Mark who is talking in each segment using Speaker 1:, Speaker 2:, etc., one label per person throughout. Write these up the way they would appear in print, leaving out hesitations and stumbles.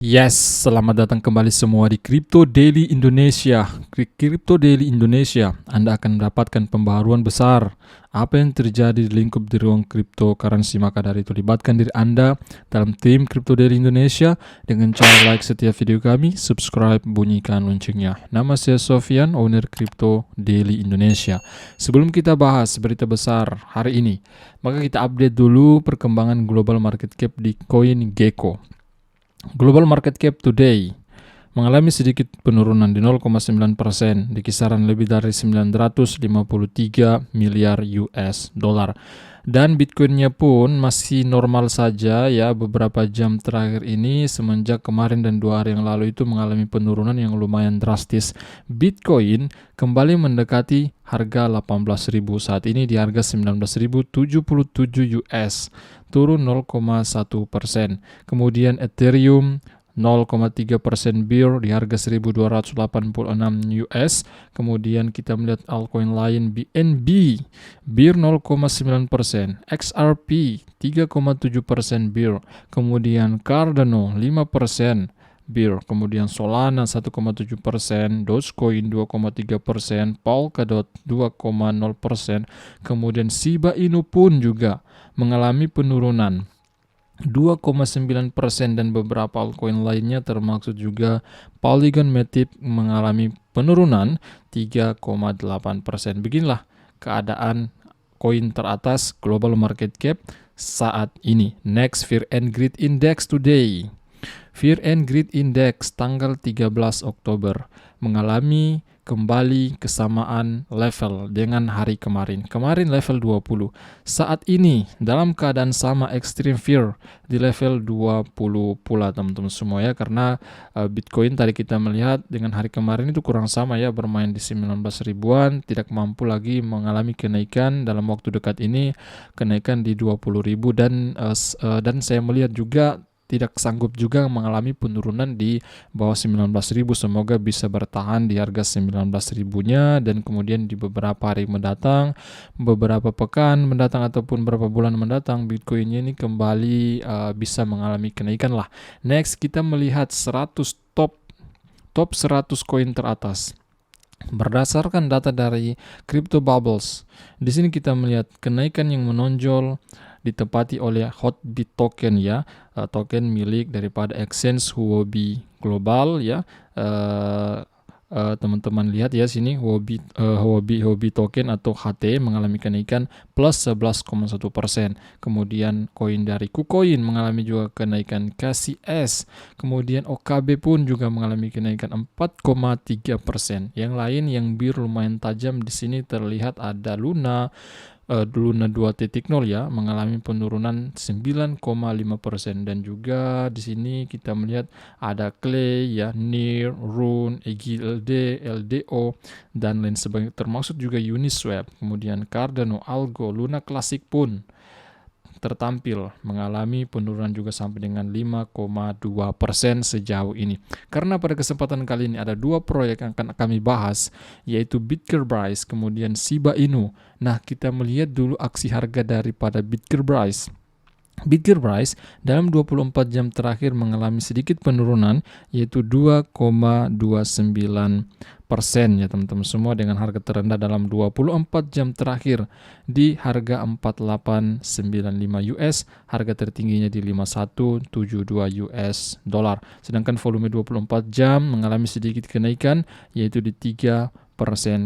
Speaker 1: Yes, selamat datang kembali semua di Crypto Daily Indonesia. Klik Crypto Daily Indonesia, Anda akan mendapatkan pembaharuan besar. Apa yang terjadi di lingkup di ruang cryptocurrency, maka dari itu libatkan diri Anda dalam tim Crypto Daily Indonesia dengan cara like setiap video kami, subscribe, bunyikan loncengnya. Nama saya Sofian, owner Crypto Daily Indonesia. Sebelum kita bahas berita besar hari ini, maka kita update dulu perkembangan global market cap di CoinGecko. Global market cap today mengalami sedikit penurunan di 0,9% di kisaran lebih dari 953 miliar US dollar. Dan Bitcoinnya pun masih normal saja ya beberapa jam terakhir ini, semenjak kemarin dan 2 hari yang lalu itu mengalami penurunan yang lumayan drastis. Bitcoin kembali mendekati harga 18.000, saat ini di harga 19.077 US, turun 0,1%. Kemudian Ethereum 0,3% BIR di harga 1286 US. Kemudian kita melihat altcoin lain BNB, BIR 0,9%, XRP 3,7% BIR, kemudian Cardano 5% BIR, kemudian Solana 1,7%, Dogecoin 2,3%, Polkadot 2,0%, kemudian Shiba Inu pun juga mengalami penurunan 2,9%, dan beberapa altcoin lainnya termasuk juga Polygon Matic mengalami penurunan 3,8%. Beginilah keadaan koin teratas global market cap saat ini. Next, Fear and Greed Index today. Fear and Greed Index tanggal 13 Oktober mengalami kembali kesamaan level dengan hari kemarin. Kemarin level 20. Saat ini dalam keadaan sama, extreme fear di level 20 pula teman-teman semua ya, karena Bitcoin tadi kita melihat dengan hari kemarin itu kurang sama ya, bermain di 19 ribuan, tidak mampu lagi mengalami kenaikan dalam waktu dekat ini, kenaikan di 20 ribu, dan saya melihat juga tidak sanggup juga mengalami penurunan di bawah 19.000. Semoga bisa bertahan di harga 19.000-nya, dan kemudian di beberapa hari mendatang, beberapa pekan mendatang ataupun beberapa bulan mendatang, Bitcoin ini kembali bisa mengalami kenaikan lah. Next, kita melihat 100 top 100 koin teratas. Berdasarkan data dari Crypto Bubbles, di sini kita melihat kenaikan yang menonjol ditempati oleh Hotbit token ya, token milik daripada exchange Huobi Global ya. Teman-teman lihat ya sini, Huobi token atau HT mengalami kenaikan plus 11,1%. Kemudian koin dari KuCoin mengalami juga kenaikan, KCS, kemudian OKB pun juga mengalami kenaikan 4,3%. Yang lain yang bir lumayan tajam di sini terlihat ada Luna 2.0 ya, mengalami penurunan 9,5%, dan juga di sini kita melihat ada Clay ya, NIR, Rune, EGLD, LDO dan lain sebagainya, termasuk juga Uniswap, kemudian Cardano, Algo, Luna Classic pun tertampil mengalami penurunan juga sampai dengan 5,2% sejauh ini. Karena pada kesempatan kali ini ada 2 proyek yang akan kami bahas, yaitu Bitgearbrise kemudian Shiba Inu. Nah, kita melihat dulu aksi harga daripada Bitgearbrise. Bitgearbrise dalam 24 jam terakhir mengalami sedikit penurunan, yaitu 2,29% ya teman-teman semua, dengan harga terendah dalam 24 jam terakhir di harga 4895 US, harga tertingginya di 5172 US dollar. Sedangkan volume 24 jam mengalami sedikit kenaikan, yaitu di 3%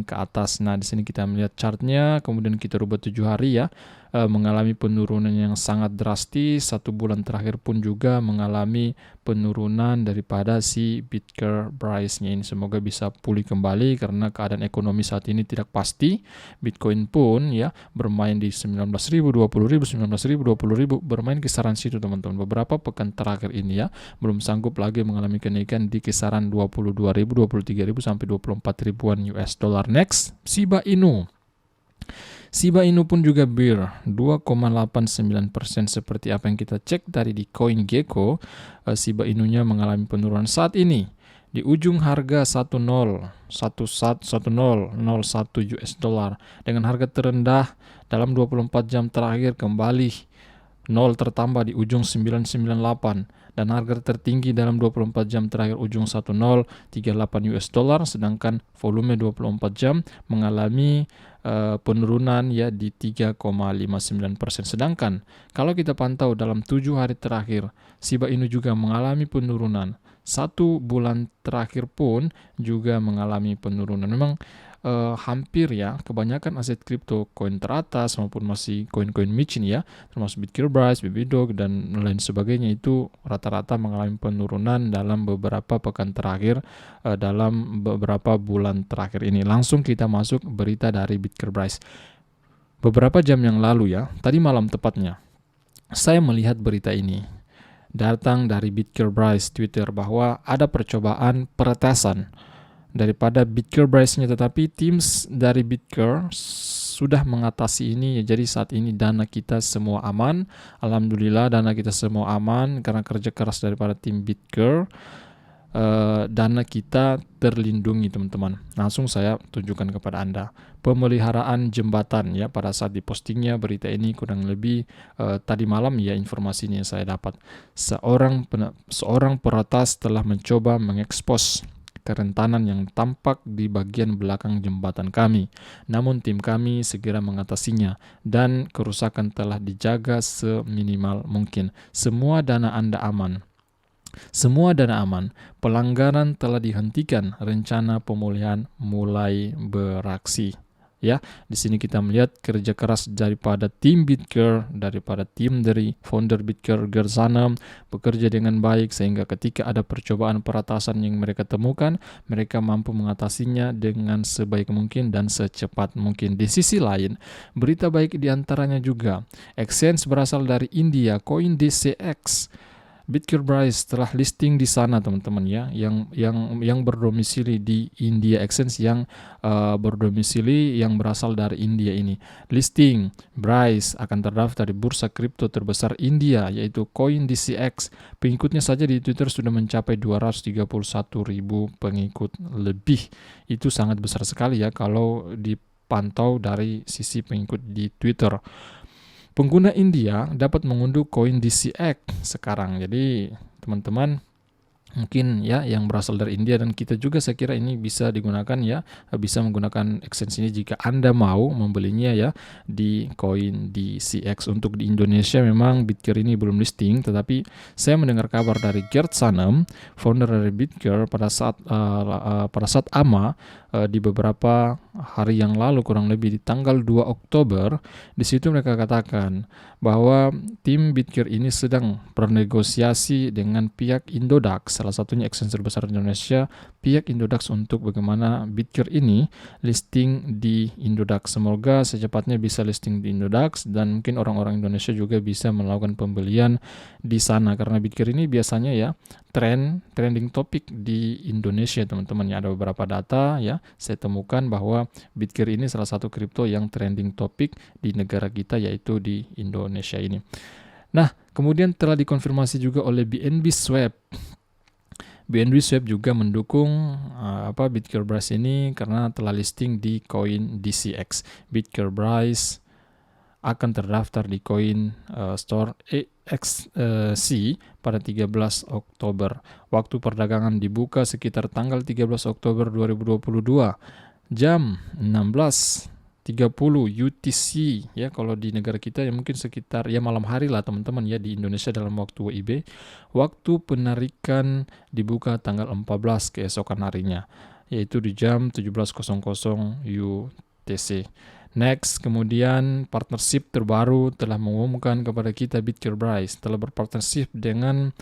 Speaker 1: ke atas. Nah, di sini kita melihat chartnya, kemudian kita rubah 7 hari ya, mengalami penurunan yang sangat drastis. 1 bulan terakhir pun juga mengalami penurunan daripada si Bitgearbrise-nya ini. Semoga bisa pulih kembali karena keadaan ekonomi saat ini tidak pasti. Bitcoin pun ya bermain di 19.000, 20.000, 19.000, 20.000, bermain kisaran situ teman-teman. Beberapa pekan terakhir ini ya belum sanggup lagi mengalami kenaikan di kisaran 22.000, 23.000 sampai 24 ribuan US dollar. Next, Shiba Inu. Shiba Inu pun juga BIR 2,89%, seperti apa yang kita cek tadi di CoinGecko. Shiba Inu-nya mengalami penurunan saat ini di ujung harga 10,101 US dollar, dengan harga terendah dalam 24 jam terakhir kembali 0 tertambah di ujung 998. dan harga tertinggi dalam 24 jam terakhir ujung 1038 US dollar, sedangkan volume 24 jam mengalami penurunan ya di 3,59%. Sedangkan kalau kita pantau dalam 7 hari terakhir, Shiba Inu juga mengalami penurunan. 1 bulan terakhir pun juga mengalami penurunan. Memang hampir ya kebanyakan aset kripto, koin teratas maupun masih koin-koin micin ya, termasuk Bitcoin, Bibidog dan lain sebagainya, itu rata-rata mengalami penurunan dalam beberapa pekan terakhir, dalam beberapa bulan terakhir ini. Langsung kita masuk berita dari Bitcoin. Beberapa jam yang lalu ya, tadi malam tepatnya, saya melihat berita ini datang dari Bitcoin Twitter bahwa ada percobaan peretasan daripada Bitcoin Price-nya, tetapi tim dari Bitcoin sudah mengatasi ini. Jadi saat ini dana kita semua aman. Alhamdulillah dana kita semua aman karena kerja keras daripada tim Bitcoin. Dana kita terlindungi, teman-teman. Langsung saya tunjukkan kepada Anda pemeliharaan jembatan ya, pada saat dipostingnya berita ini kurang lebih tadi malam ya, informasinya yang saya dapat. Seorang peretas telah mencoba mengekspos kerentanan yang tampak di bagian belakang jembatan kami. Namun tim kami segera mengatasinya dan kerusakan telah dijaga seminimal mungkin. Semua dana Anda aman. Pelanggaran telah dihentikan. Rencana pemulihan mulai beraksi. Ya, di sini kita melihat kerja keras daripada tim Bitcoin, daripada tim dari founder Bitcoin Gersanam bekerja dengan baik sehingga ketika ada percobaan peretasan yang mereka temukan, mereka mampu mengatasinya dengan sebaik mungkin dan secepat mungkin. Di sisi lain, berita baik diantaranya juga exchange berasal dari India, CoinDCX. Bitcoin Price telah listing di sana, teman-teman ya, yang berdomisili di India, exchange yang berdomisili yang berasal dari India ini. Listing Price akan terdaftar di bursa kripto terbesar India, yaitu CoinDCX. Pengikutnya saja di Twitter sudah mencapai 231.000 pengikut lebih. Itu sangat besar sekali ya kalau dipantau dari sisi pengikut di Twitter. Pengguna India dapat mengunduh CoinDCX sekarang. Jadi teman-teman mungkin ya yang berasal dari India dan kita juga, saya kira ini bisa digunakan ya, bisa menggunakan exchange ini jika Anda mau membelinya ya di CoinDCX. Untuk di Indonesia memang Bitcoin ini belum listing, tetapi saya mendengar kabar dari Gert Sanem, founder dari Bitcoin, pada saat AMA di beberapa hari yang lalu, kurang lebih di tanggal 2 Oktober, di situ mereka katakan bahwa tim Bitcoin ini sedang bernegosiasi dengan pihak Indodax, salah satunya exchange terbesar di Indonesia, pihak Indodax, untuk bagaimana Bitcoin ini listing di Indodax. Semoga secepatnya bisa listing di Indodax dan mungkin orang-orang Indonesia juga bisa melakukan pembelian di sana, karena Bitcoin ini biasanya ya trending topik di Indonesia, teman-teman ya. Ada beberapa data ya saya temukan bahwa Bitcoin ini salah satu kripto yang trending topik di negara kita, yaitu di Indonesia ini. Nah, kemudian telah dikonfirmasi juga oleh BNB Swap. BNB Swap juga mendukung Bitcoin Price ini karena telah listing di CoinDCX. Bitcoin Price akan terdaftar di Coin Store XC pada 13 Oktober. Waktu perdagangan dibuka sekitar tanggal 13 Oktober 2022 jam 16.30 UTC ya, kalau di negara kita ya mungkin sekitar ya malam hari lah teman-teman ya, di Indonesia dalam waktu WIB. Waktu penarikan dibuka tanggal 14 keesokan harinya, yaitu di jam 17.00 UTC. Next, kemudian partnership terbaru telah mengumumkan kepada kita Bitcoin Price telah berpartnership dengan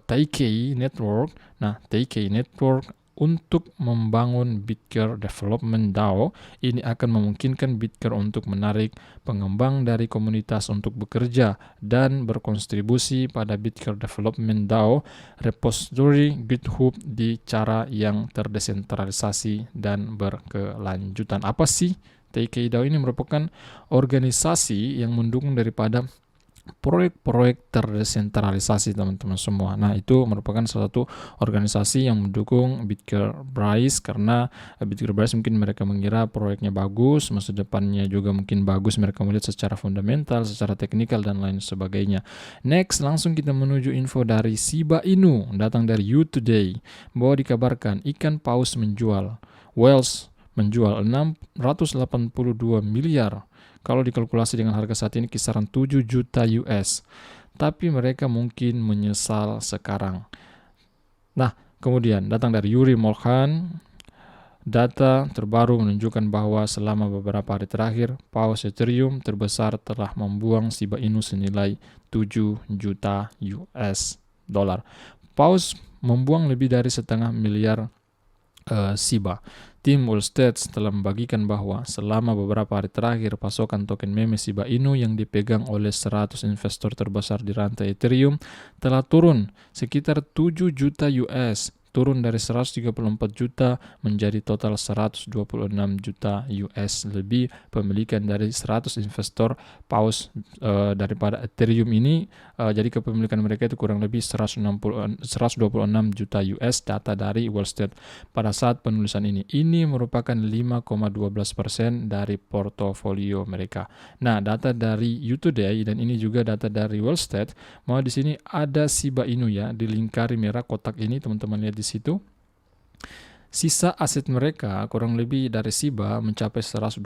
Speaker 1: Taikei Network. Nah, Taikei Network untuk membangun Bitcoin Development DAO. Ini akan memungkinkan Bitcoin untuk menarik pengembang dari komunitas untuk bekerja dan berkontribusi pada Bitcoin Development DAO repository GitHub di cara yang terdesentralisasi dan berkelanjutan. Apa sih Taikei DAO? Ini merupakan organisasi yang mendukung daripada proyek-proyek terdesentralisasi teman-teman semua. Nah, itu merupakan salah satu organisasi yang mendukung Bitgearbrise karena Bitgearbrise mungkin mereka mengira proyeknya bagus, masa depannya juga mungkin bagus, mereka melihat secara fundamental, secara teknikal dan lain sebagainya. Next, langsung kita menuju info dari Shiba Inu, datang dari You Today, bahwa dikabarkan ikan paus menjual, whales menjual 682 miliar. Kalau dikalkulasi dengan harga saat ini kisaran 7 juta US. Tapi mereka mungkin menyesal sekarang. Nah, kemudian datang dari Yuri Molkhan. Data terbaru menunjukkan bahwa selama beberapa hari terakhir, paus Ethereum terbesar telah membuang Shiba Inu senilai 7 juta US dollar. Paus membuang lebih dari setengah miliar Shiba. Tim Wallstats telah membagikan bahwa selama beberapa hari terakhir pasokan token meme Shiba Inu yang dipegang oleh 100 investor terbesar di rantai Ethereum telah turun sekitar 7 juta US, turun dari 134 juta menjadi total 126 juta US lebih pemilikan dari 100 investor paus daripada Ethereum ini. Jadi kepemilikan mereka itu kurang lebih 126 juta US data dari Wallstats pada saat penulisan ini. Ini merupakan 5,12% dari portofolio mereka. Nah, data dari You Today dan ini juga data dari Wallstats, mau di sini ada Shiba Inu ya, dilingkari merah kotak ini, teman-teman lihat di situ. Sisa aset mereka kurang lebih dari Shiba mencapai 126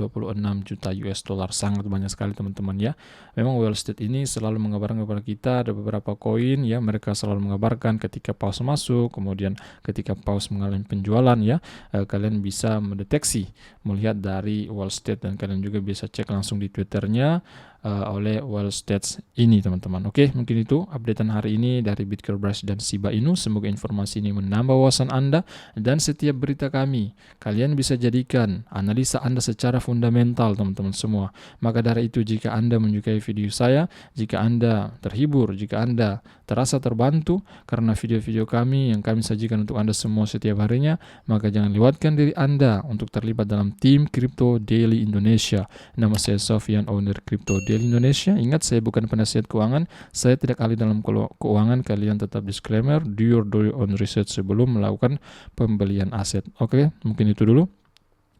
Speaker 1: juta US dollar. Sangat banyak sekali teman-teman ya. Memang Wallstats ini selalu mengabarkan kepada kita ada beberapa koin ya, mereka selalu mengabarkan ketika paus masuk, kemudian ketika paus mengalami penjualan ya, kalian bisa mendeteksi melihat dari Wallstats dan kalian juga bisa cek langsung di Twitternya oleh Wallstats ini teman-teman. Oke, mungkin itu updatean hari ini dari Bitgearbrise dan Shiba Inu. Semoga informasi ini menambah wawasan Anda dan setiap berita kami kalian bisa jadikan analisa Anda secara fundamental teman-teman semua. Maka dari itu jika Anda menyukai video saya, jika Anda terhibur, jika Anda terasa terbantu karena video-video kami yang kami sajikan untuk Anda semua setiap harinya, maka jangan lewatkan diri Anda untuk terlibat dalam tim Crypto Daily Indonesia. Nama saya Sofyan, owner Crypto Daily Indonesia. Ingat, saya bukan penasihat keuangan, saya tidak ahli dalam keuangan. Kalian tetap disclaimer, do your own research sebelum melakukan pembelian aset. Oke, mungkin itu dulu.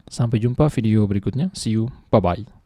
Speaker 1: Sampai jumpa video berikutnya. See you, bye-bye.